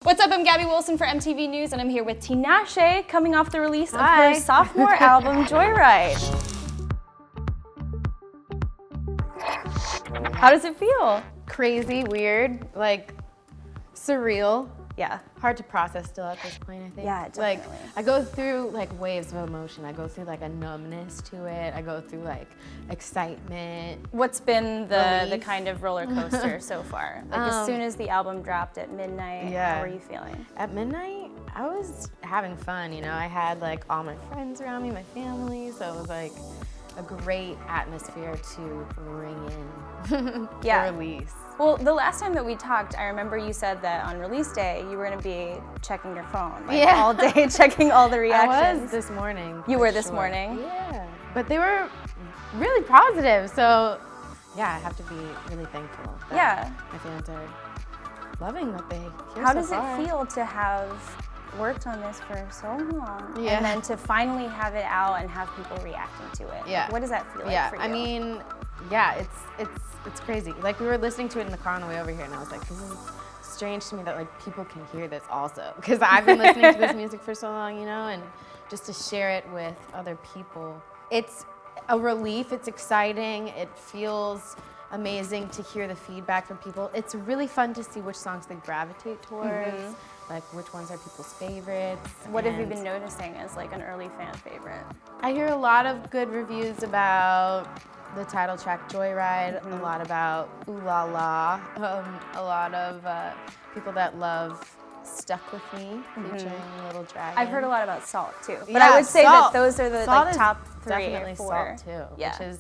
What's up, I'm Gaby Wilson for MTV News, and I'm here with Tinashe, coming off the release of her sophomore album, Joyride. How does it feel? Crazy, weird, like surreal. Yeah. Hard to process still at this point, I think. Yeah, definitely. Like, I go through like waves of emotion. I go through like a numbness to it. I go through like excitement. What's been the kind of roller coaster so far? Like as soon as the album dropped at midnight, how were you feeling? At midnight, I was having fun, you know. I had like all my friends around me, my family, so it was like a great atmosphere to bring in the release. Well, the last time that we talked, I remember you said that on release day, you were gonna be checking your phone all day, checking all the reactions. I was this morning. You were this morning? Yeah. But they were really positive, so yeah, I have to be really thankful that my fans are loving what they hear How so does far. it feel to have worked on this for so long and then to finally have it out and have people reacting to it? Yeah. Like, what does that feel like for you? I mean, yeah, it's crazy. Like we were listening to it in the car on the way over here, and I was like, this is strange to me that like people can hear this also, because I've been listening to this music for so long, you know, and just to share it with other people, it's a relief. It's exciting. It feels amazing to hear the feedback from people. It's really fun to see which songs they gravitate towards, like which ones are people's favorites. What have you been noticing as like an early fan favorite? I hear a lot of good reviews about the title track Joyride, a lot about Ooh La La, a lot of people that love Stuck With Me, featuring Little Dragon. I've heard a lot about Salt too, but Yeah, I would say Salt. that those are the Salt like is top 3 definitely or 4. Salt too, Yeah. which is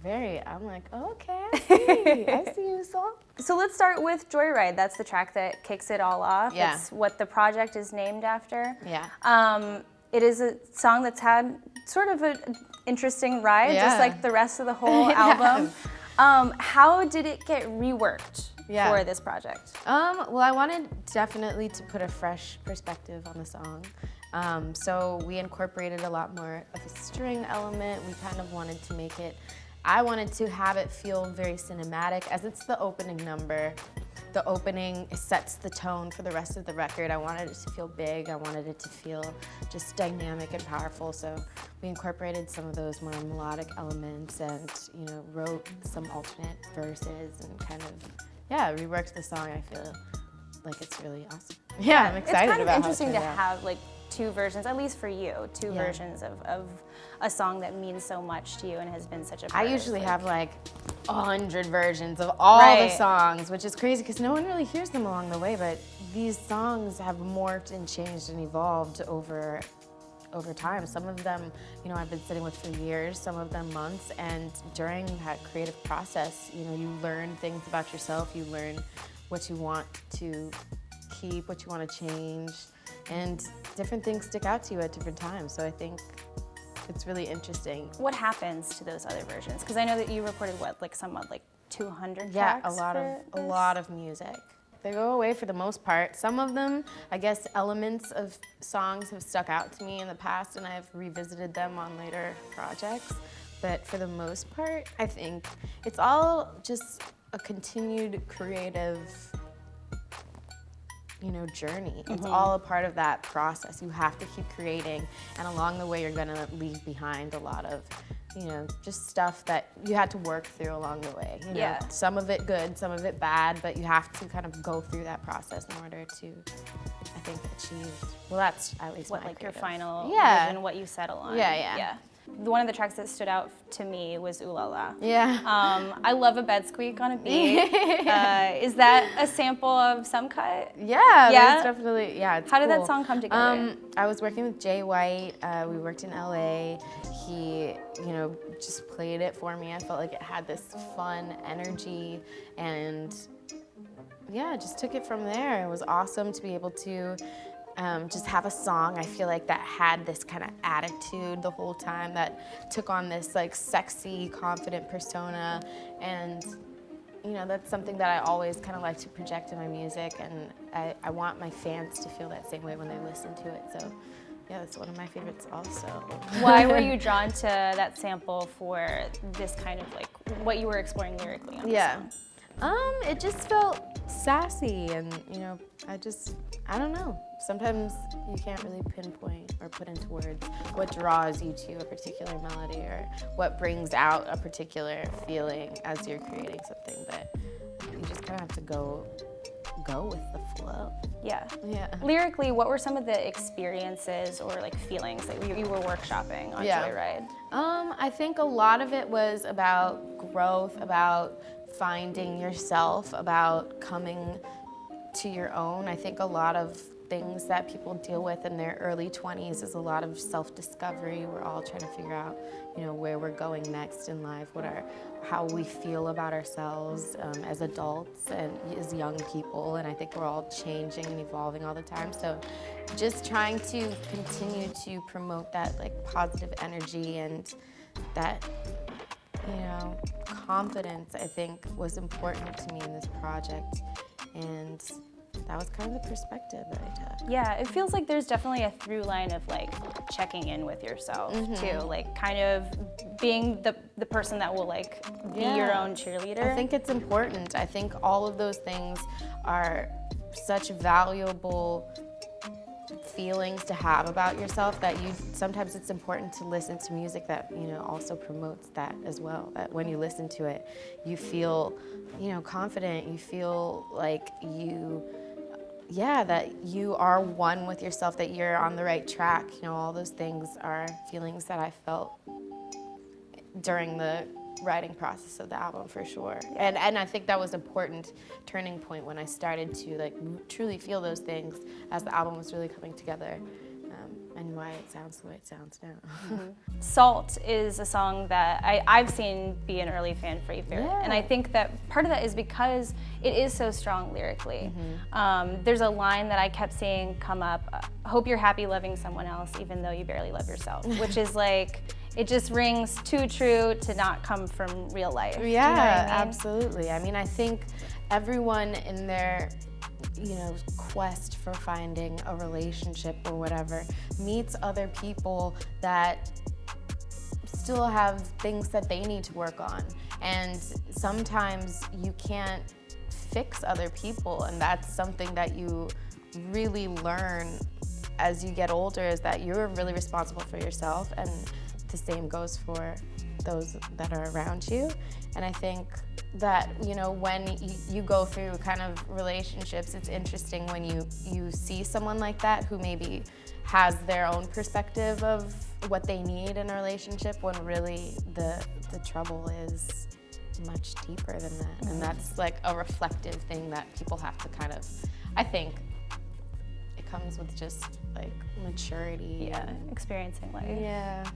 very, I'm like, oh, okay, I see, I see you, Salt. So let's start with Joyride. That's the track that kicks it all off. Yeah. It's what the project is named after. Yeah. It is a song that's had sort of an interesting ride, Yeah. just like the rest of the whole album. How did it get reworked for this project? Well, I wanted definitely to put a fresh perspective on the song. So we incorporated a lot more of a string element. We kind of wanted to make it, I wanted to have it feel very cinematic, as it's the opening number. The opening sets the tone for the rest of the record. I wanted it to feel big. I wanted it to feel just dynamic and powerful. So we incorporated some of those more melodic elements and, you know, wrote some alternate verses and kind of, reworked the song. I feel like it's really awesome. Yeah, I'm excited about it. It's kind of interesting to have like 2 versions, at least for you, 2 versions of a song that means so much to you and has been such a part. I usually have like 100 versions of all the songs, which is crazy because no one really hears them along the way, but these songs have morphed and changed and evolved over time. Some of them, you know, I've been sitting with for years, some of them months, and during that creative process, you know, you learn things about yourself, you learn what you want to keep, what you want to change, and different things stick out to you at different times. So I think it's really interesting. What happens to those other versions? Because I know that you recorded somewhat like 200 tracks. tracks. A lot of music. They go away for the most part. Some of them, I guess, elements of songs have stuck out to me in the past, and I've revisited them on later projects. But for the most part, I think it's all just a continued creative, you know, journey. It's all a part of that process. You have to keep creating, and along the way you're gonna leave behind a lot of, you know, just stuff that you had to work through along the way. You know, some of it good, some of it bad, but you have to kind of go through that process in order to, I think, achieve, well, that's at least what, my like creative. your final vision, what you settle on. Yeah. One of the tracks that stood out to me was Ooh La La. Yeah. I love a bed squeak on a beat. Is that a sample of some cut? Yeah, there's definitely, it's How did cool. that song come together? I was working with Jay White. We worked in LA. He, you know, just played it for me. I felt like it had this fun energy, and just took it from there. It was awesome to be able to just have a song, I feel like, that had this kind of attitude the whole time, that took on this like sexy, confident persona, and you know, that's something that I always kind of like to project in my music, and I want my fans to feel that same way when they listen to it. So yeah, that's one of my favorites also. Why were you drawn to that sample for this kind of like what you were exploring lyrically on the song? It just felt sassy, and I don't know. Sometimes you can't really pinpoint or put into words what draws you to a particular melody or what brings out a particular feeling as you're creating something, but you just kind of have to go with the flow. Yeah. Yeah. Lyrically, what were some of the experiences or like feelings that you were workshopping on Joyride? I think a lot of it was about growth, about finding yourself, about coming to your own. I think a lot of things that people deal with in their early 20s is a lot of self-discovery. We're all trying to figure out, where we're going next in life, how we feel about ourselves as adults and as young people, and I think we're all changing and evolving all the time. So just trying to continue to promote that positive energy and that confidence, I think, was important to me in this project, and that was kind of the perspective that I took. Yeah, it feels like there's definitely a through line of checking in with yourself too, kind of being the person that will be your own cheerleader. I think it's important. I think all of those things are such valuable feelings to have about yourself that sometimes it's important to listen to music that also promotes that as well, that when you listen to it you feel confident, you feel like that you are one with yourself, that you're on the right track. All those things are feelings that I felt during the writing process of the album, for sure. And I think that was an important turning point when I started to truly feel those things as the album was really coming together, and why it sounds the way it sounds now. Salt is a song that I've seen be an early fan favorite, and I think that part of that is because it is so strong lyrically. There's a line that I kept seeing come up, hope you're happy loving someone else even though you barely love yourself, which is it just rings too true to not come from real life. Yeah, Do you know what I mean? Absolutely. I mean, I think everyone in their quest for finding a relationship or whatever meets other people that still have things that they need to work on, and sometimes you can't fix other people, and that's something that you really learn as you get older, is that you're really responsible for yourself, and the same goes for those that are around you. And I think that when you go through kind of relationships, it's interesting when you see someone like that who maybe has their own perspective of what they need in a relationship, when really the trouble is much deeper than that. And that's a reflective thing that people have to kind of, I think it comes with just maturity. Experiencing life.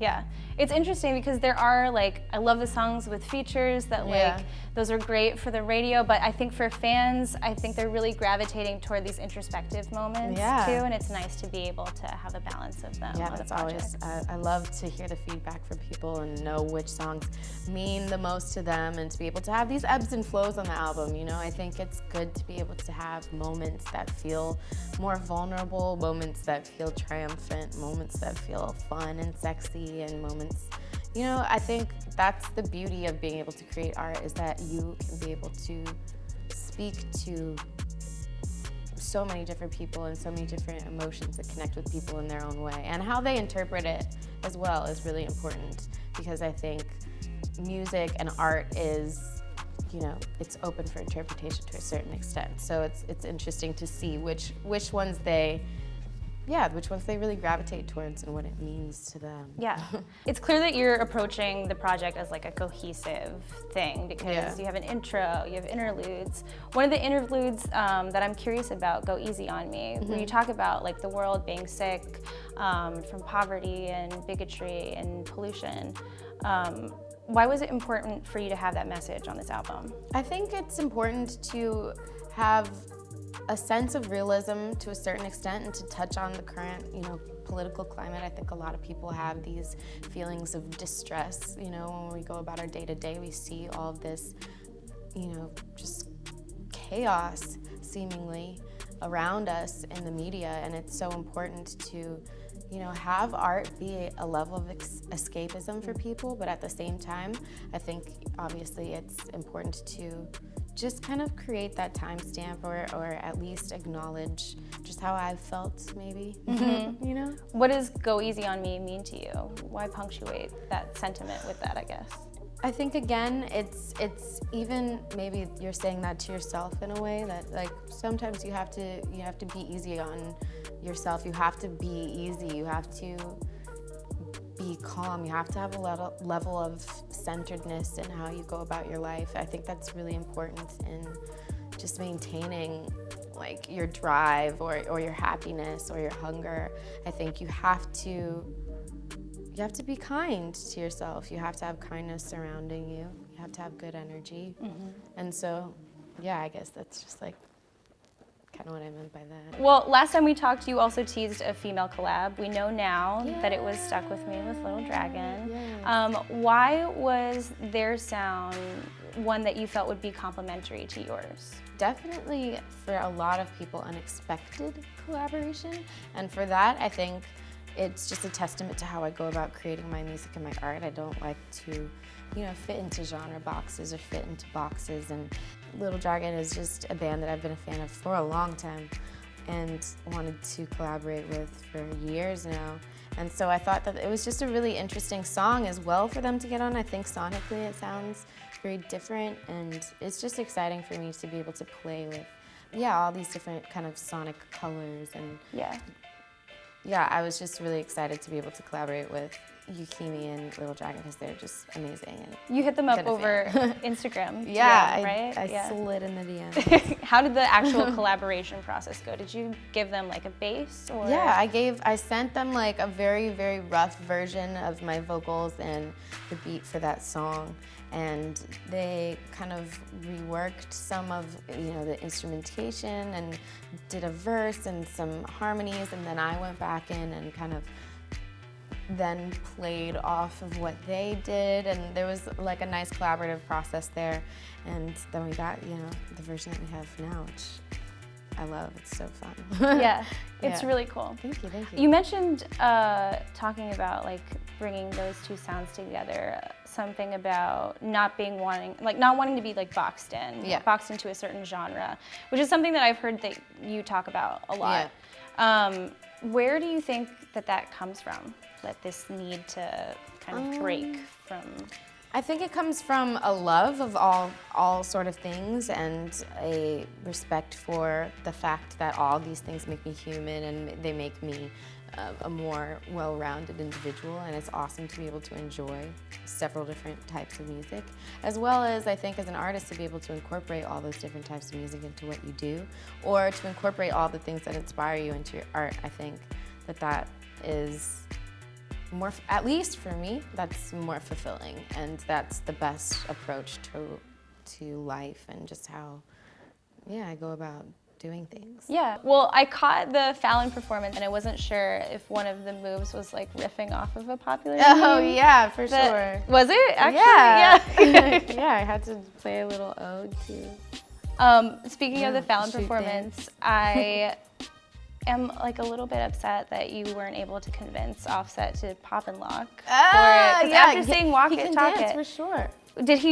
Yeah. It's interesting because there are I love the songs with features that those are great for the radio, but I think for fans, I think they're really gravitating toward these introspective moments too, and it's nice to be able to have a balance of them. Yeah, that's always, I love to hear the feedback from people and know which songs mean the most to them, and to be able to have these ebbs and flows on the album. I think it's good to be able to have moments that feel more vulnerable, moments that feel triumphant, moments that feel fun and sexy, and moments, I think that's the beauty of being able to create art, is that you can be able to speak to so many different people and so many different emotions that connect with people in their own way, and how they interpret it as well is really important, because I think music and art is, it's open for interpretation to a certain extent. So it's interesting to see which ones they really gravitate towards and what it means to them. Yeah. It's clear that you're approaching the project as a cohesive thing, because you have an intro, you have interludes. One of the interludes that I'm curious about, Go Easy on Me, where you talk about the world being sick from poverty and bigotry and pollution. Why was it important for you to have that message on this album? I think it's important to have a sense of realism to a certain extent, and to touch on the current, political climate. I think a lot of people have these feelings of distress. When we go about our day-to-day, we see all of this, just chaos seemingly around us in the media, and it's so important to have art be a level of escapism for people, but at the same time, I think obviously it's important to just kind of create that timestamp or at least acknowledge just how I've felt, maybe, you know? What does Go Easy on Me mean to you? Why punctuate that sentiment with that, I guess? I think, again, it's even maybe you're saying that to yourself in a way that, like, sometimes you have to be easy on yourself. You have to be easy. You have to be calm. You have to have a level of centeredness in how you go about your life. I think that's really important in just maintaining like your drive or your happiness or your hunger. I think you have to be kind to yourself. You have to have kindness surrounding you. You have to have good energy. And so, yeah, I guess that's just like kind of what I meant by that. Well, last time we talked, you also teased a female collab. We know now that it was Stuck With Me with Little Dragon. Yes. Why was their sound one that you felt would be complementary to yours? Definitely, for a lot of people, unexpected collaboration. And for that, I think it's just a testament to how I go about creating my music and my art. I don't like to, fit into genre boxes or fit into boxes. And Little Dragon is just a band that I've been a fan of for a long time and wanted to collaborate with for years now. And so I thought that it was just a really interesting song as well for them to get on. I think sonically it sounds very different, and it's just exciting for me to be able to play with, all these different kind of sonic colors. And I was just really excited to be able to collaborate with Yukimi and Little Dragon because they're just amazing. And you hit them up over Instagram, right? I slid in the DM. How did the actual collaboration process go? Did you give them like a bass? Or? Yeah, I sent them like a very, very rough version of my vocals and the beat for that song. And they kind of reworked some of the instrumentation and did a verse and some harmonies, and then I went back in and kind of then played off of what they did, and there was like a nice collaborative process there. And then we got the version that we have now, which I love. It's so fun. It's really cool. Thank you. You mentioned talking about like bringing those two sounds together. Something about not wanting to be like boxed into a certain genre, which is something that I've heard that you talk about a lot. Where do you think that comes from? That this need to kind of break from? I think it comes from a love of all sort of things and a respect for the fact that all these things make me human and they make me a more well-rounded individual, and it's awesome to be able to enjoy several different types of music, as well as I think as an artist to be able to incorporate all those different types of music into what you do, or to incorporate all the things that inspire you into your art. I think that is more, at least for me, that's more fulfilling, and that's the best approach to life and just how I go about doing things. Yeah, well, I caught the Fallon performance and I wasn't sure if one of the moves was like riffing off of a popular meme. Yeah, for sure. Was it actually? Yeah, I had to play a little ode to. Speaking of the Fallon performance, I am like a little bit upset that you weren't able to convince Offset to pop and lock for it. After saying Walk It, Talk It, for sure.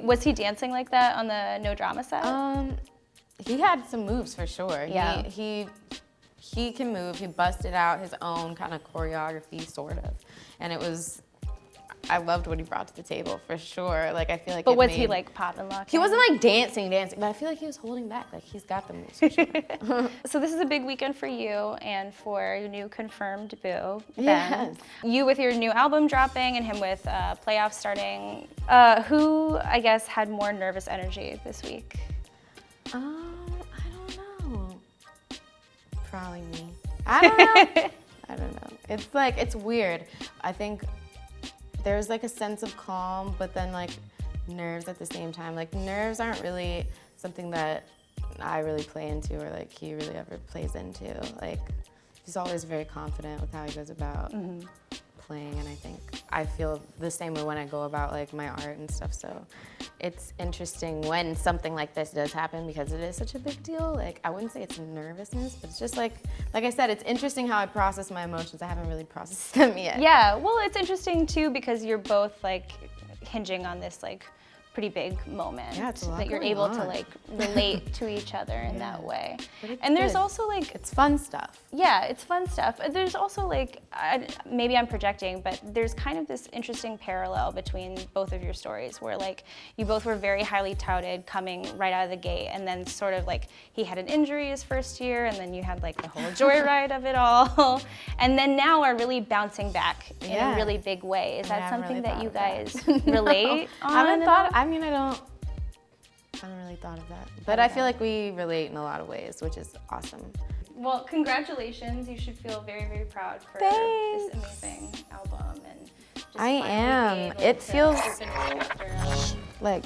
Was he dancing like that on the No Drama set? He had some moves for sure. Yeah. He can move. He busted out his own kind of choreography, sort of. And I loved what he brought to the table for sure. Like, I feel like. But was he like pop and lock? He wasn't like dancing, but I feel like he was holding back. Like, he's got the moves for sure. So this is a big weekend for you and for your new confirmed boo, Ben. Yes. You with your new album dropping and him with playoffs starting. Who, I guess, had more nervous energy this week? I don't know. Probably me. I don't know. I don't know. It's weird. I think there's like a sense of calm, but then like nerves at the same time. Like, nerves aren't really something that I really play into or like he really ever plays into. Like, he's always very confident with how he goes about playing, and I think I feel the same way when I go about like my art and stuff. So it's interesting when something like this does happen because it is such a big deal. Like, I wouldn't say it's nervousness, but it's just like I said, it's interesting how I process my emotions. I haven't really processed them yet. Yeah, well, it's interesting too because you're both like hinging on this like pretty big moment. Yeah, it's a lot that you're going able to on. like relate to each other in that way. But it's And there's good. also like, It's fun stuff. yeah, it's fun stuff. There's also like, maybe I'm projecting, but there's kind of this interesting parallel between both of your stories where like you both were very highly touted coming right out of the gate, and then sort of like he had an injury his first year, and then you had like the whole Joyride of it all, and then now are really bouncing back in a really big way. Is that something that you guys relate on? I haven't thought, I mean, I haven't really thought of that. But I feel like we relate in a lot of ways, which is awesome. Well, congratulations. You should feel very, very proud for Thanks. this amazing album. And just I am. finally be able It to feels open this chapter. like